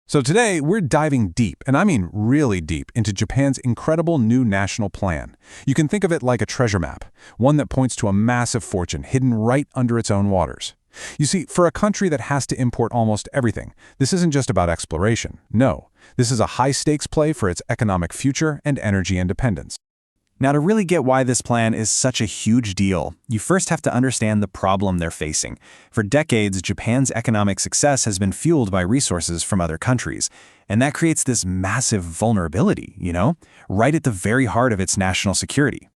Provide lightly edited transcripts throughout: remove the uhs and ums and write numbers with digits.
So today, we're diving deep, and I mean really deep, into Japan's incredible new national plan. You can think of it like a treasure map, one that points to a massive fortune hidden right under its own waters. You see, for a country that has to import almost everything, this isn't just about exploration. No, this is a high-stakes play for its economic future and energy independence. Now, to really get why this plan is such a huge deal, you first have to understand the problem they're facing. For decades, Japan's economic success has been fueled by resources from other countries, and that creates this massive vulnerability, right at the very heart of its national security.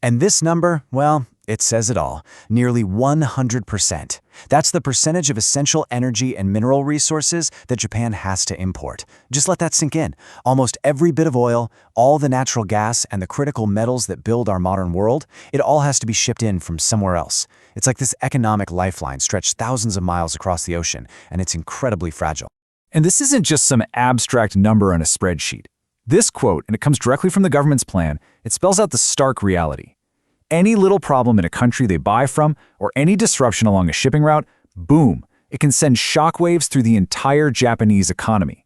And this number, well, it says it all. Nearly 100%. That's the percentage of essential energy and mineral resources that Japan has to import. Just let that sink in. Almost every bit of oil, all the natural gas, and the critical metals that build our modern world, it all has to be shipped in from somewhere else. It's like this economic lifeline stretched thousands of miles across the ocean, and it's incredibly fragile. And this isn't just some abstract number on a spreadsheet. This quote, and it comes directly from the government's plan, it spells out the stark reality. Any little problem in a country they buy from, or any disruption along a shipping route, boom, it can send shockwaves through the entire Japanese economy.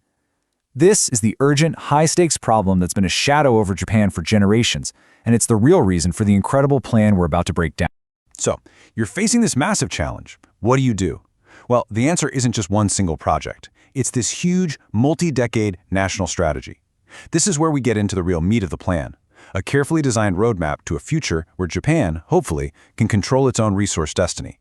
This is the urgent, high-stakes problem that's been a shadow over Japan for generations, and it's the real reason for the incredible plan we're about to break down. So, you're facing this massive challenge. What do you do? Well, the answer isn't just one single project. It's this huge, multi-decade national strategy. This is where we get into the real meat of the plan. A carefully designed roadmap to a future where Japan, hopefully, can control its own resource destiny.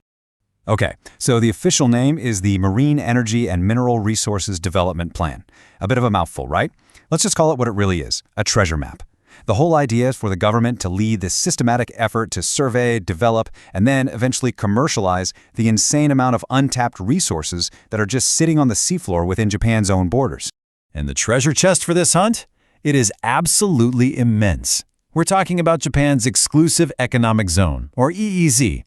Okay, so the official name is the Marine Energy and Mineral Resources Development Plan. A bit of a mouthful, right? Let's just call it what it really is, a treasure map. The whole idea is for the government to lead this systematic effort to survey, develop, and then eventually commercialize the insane amount of untapped resources that are just sitting on the seafloor within Japan's own borders. And the treasure chest for this hunt? It is absolutely immense. We're talking about Japan's exclusive economic zone, or EEZ.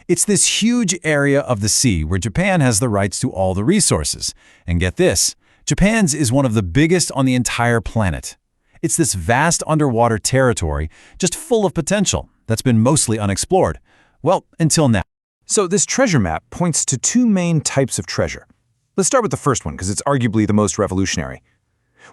It's this huge area of the sea where Japan has the rights to all the resources. And get this, Japan's is one of the biggest on the entire planet. It's this vast underwater territory, just full of potential, that's been mostly unexplored. Well, until now. So this treasure map points to two main types of treasure. Let's start with the first one, because it's arguably the most revolutionary.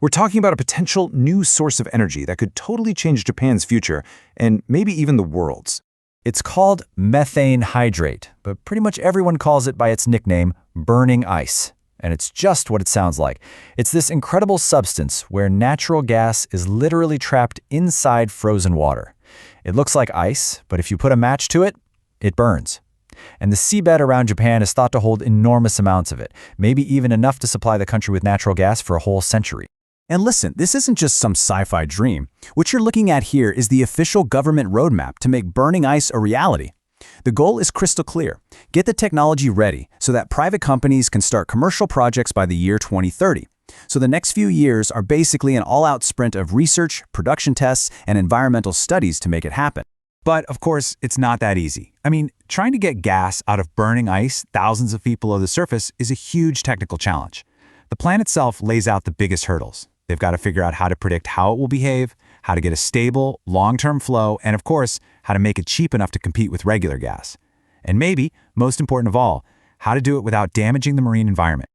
We're talking about a potential new source of energy that could totally change Japan's future, and maybe even the world's. It's called methane hydrate, but pretty much everyone calls it by its nickname, burning ice. And it's just what it sounds like. It's this incredible substance where natural gas is literally trapped inside frozen water. It looks like ice, but if you put a match to it, it burns. And the seabed around Japan is thought to hold enormous amounts of it, maybe even enough to supply the country with natural gas for a whole century. And listen, this isn't just some sci-fi dream. What you're looking at here is the official government roadmap to make burning ice a reality. The goal is crystal clear. Get the technology ready so that private companies can start commercial projects by the year 2030. So the next few years are basically an all-out sprint of research, production tests, and environmental studies to make it happen. But, of course, it's not that easy. I mean, trying to get gas out of burning ice thousands of feet below the surface is a huge technical challenge. The plan itself lays out the biggest hurdles. They've got to figure out how to predict how it will behave, how to get a stable, long-term flow, and of course, how to make it cheap enough to compete with regular gas. And maybe, most important of all, how to do it without damaging the marine environment.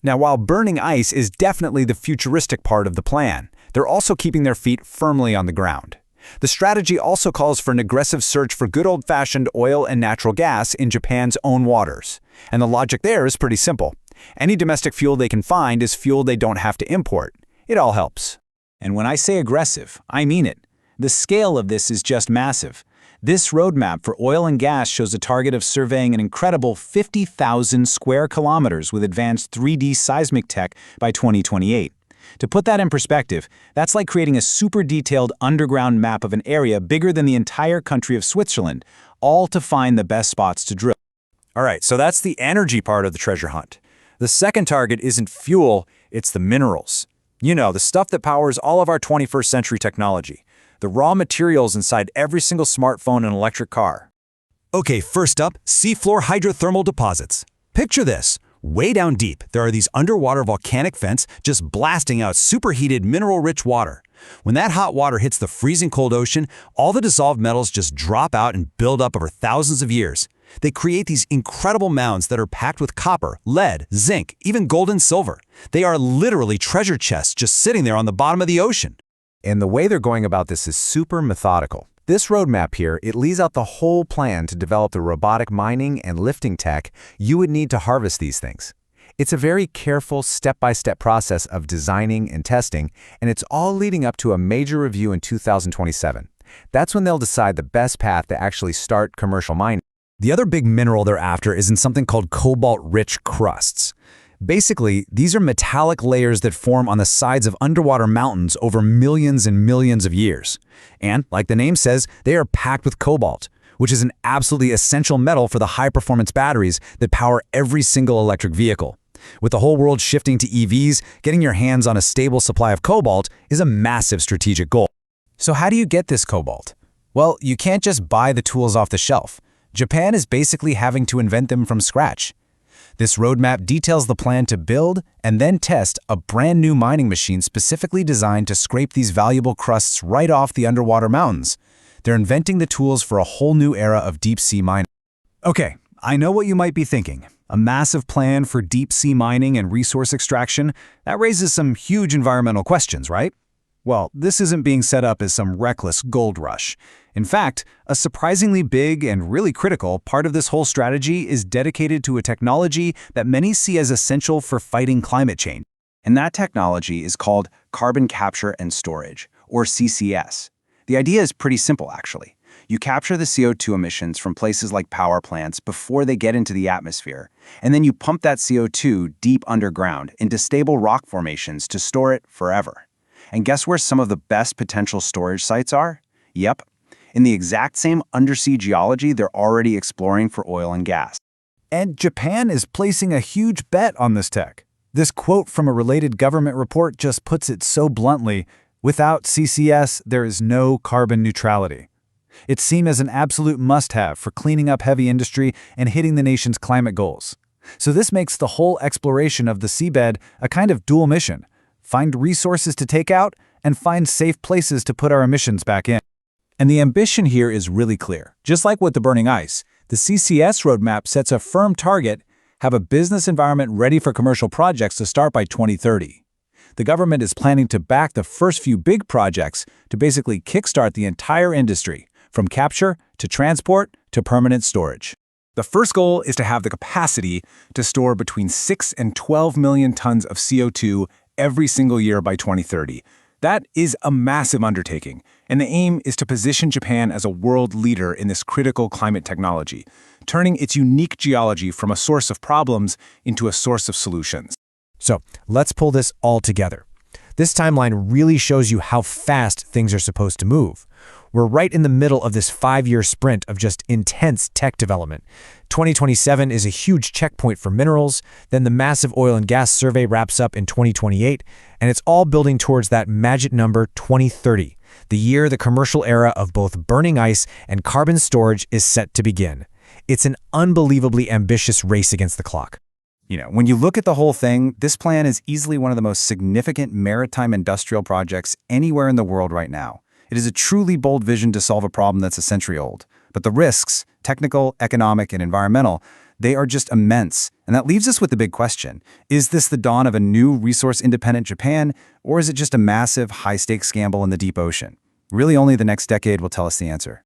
Now, while burning ice is definitely the futuristic part of the plan, they're also keeping their feet firmly on the ground. The strategy also calls for an aggressive search for good old-fashioned oil and natural gas in Japan's own waters. And the logic there is pretty simple. Any domestic fuel they can find is fuel they don't have to import. It all helps. And when I say aggressive, I mean it. The scale of this is just massive. This roadmap for oil and gas shows a target of surveying an incredible 50,000 square kilometers with advanced 3D seismic tech by 2028. To put that in perspective, that's like creating a super detailed underground map of an area bigger than the entire country of Switzerland, all to find the best spots to drill. All right, so that's the energy part of the treasure hunt. The second target isn't fuel, it's the minerals. You know, the stuff that powers all of our 21st century technology. The raw materials inside every single smartphone and electric car. Okay, first up, seafloor hydrothermal deposits. Picture this. Way down deep, there are these underwater volcanic vents just blasting out superheated mineral-rich water. When that hot water hits the freezing cold ocean, all the dissolved metals just drop out and build up over thousands of years. They create these incredible mounds that are packed with copper, lead, zinc, even gold and silver. They are literally treasure chests just sitting there on the bottom of the ocean. And the way they're going about this is super methodical. This roadmap here, it lays out the whole plan to develop the robotic mining and lifting tech you would need to harvest these things. It's a very careful, step-by-step process of designing and testing, and it's all leading up to a major review in 2027. That's when they'll decide the best path to actually start commercial mining. The other big mineral they're after is in something called cobalt-rich crusts. Basically, these are metallic layers that form on the sides of underwater mountains over millions and millions of years. And, like the name says, they are packed with cobalt, which is an absolutely essential metal for the high-performance batteries that power every single electric vehicle. With the whole world shifting to EVs, getting your hands on a stable supply of cobalt is a massive strategic goal. So how do you get this cobalt? Well, you can't just buy the tools off the shelf. Japan is basically having to invent them from scratch. This roadmap details the plan to build and then test a brand new mining machine specifically designed to scrape these valuable crusts right off the underwater mountains. They're inventing the tools for a whole new era of deep-sea mining. Okay, I know what you might be thinking. A massive plan for deep-sea mining and resource extraction, that raises some huge environmental questions, right? Well, this isn't being set up as some reckless gold rush. In fact, a surprisingly big and really critical part of this whole strategy is dedicated to a technology that many see as essential for fighting climate change. And that technology is called carbon capture and storage, or CCS. The idea is pretty simple, actually. You capture the CO2 emissions from places like power plants before they get into the atmosphere, and then you pump that CO2 deep underground into stable rock formations to store it forever. And guess where some of the best potential storage sites are? Yep, in the exact same undersea geology they're already exploring for oil and gas. And Japan is placing a huge bet on this tech. This quote from a related government report just puts it so bluntly: without CCS, there is no carbon neutrality. It's seen as an absolute must-have for cleaning up heavy industry and hitting the nation's climate goals. So this makes the whole exploration of the seabed a kind of dual mission: find resources to take out and find safe places to put our emissions back in. And the ambition here is really clear. Just like with the burning ice, the CCS roadmap sets a firm target: have a business environment ready for commercial projects to start by 2030. The government is planning to back the first few big projects to basically kickstart the entire industry, from capture to transport to permanent storage. The first goal is to have the capacity to store between 6 and 12 million tons of CO2 every single year by 2030. That is a massive undertaking, and the aim is to position Japan as a world leader in this critical climate technology, turning its unique geology from a source of problems into a source of solutions. So let's pull this all together. This timeline really shows you how fast things are supposed to move. We're right in the middle of this 5-year sprint of just intense tech development. 2027 is a huge checkpoint for minerals, then the massive oil and gas survey wraps up in 2028, and it's all building towards that magic number 2030, the year the commercial era of both burning ice and carbon storage is set to begin. It's an unbelievably ambitious race against the clock. You know, when you look at the whole thing, this plan is easily one of the most significant maritime industrial projects anywhere in the world right now. It is a truly bold vision to solve a problem that's a century old. But the risks, technical, economic, and environmental, they are just immense. And that leaves us with the big question: is this the dawn of a new resource-independent Japan, or is it just a massive, high-stakes gamble in the deep ocean? Really, only the next decade will tell us the answer.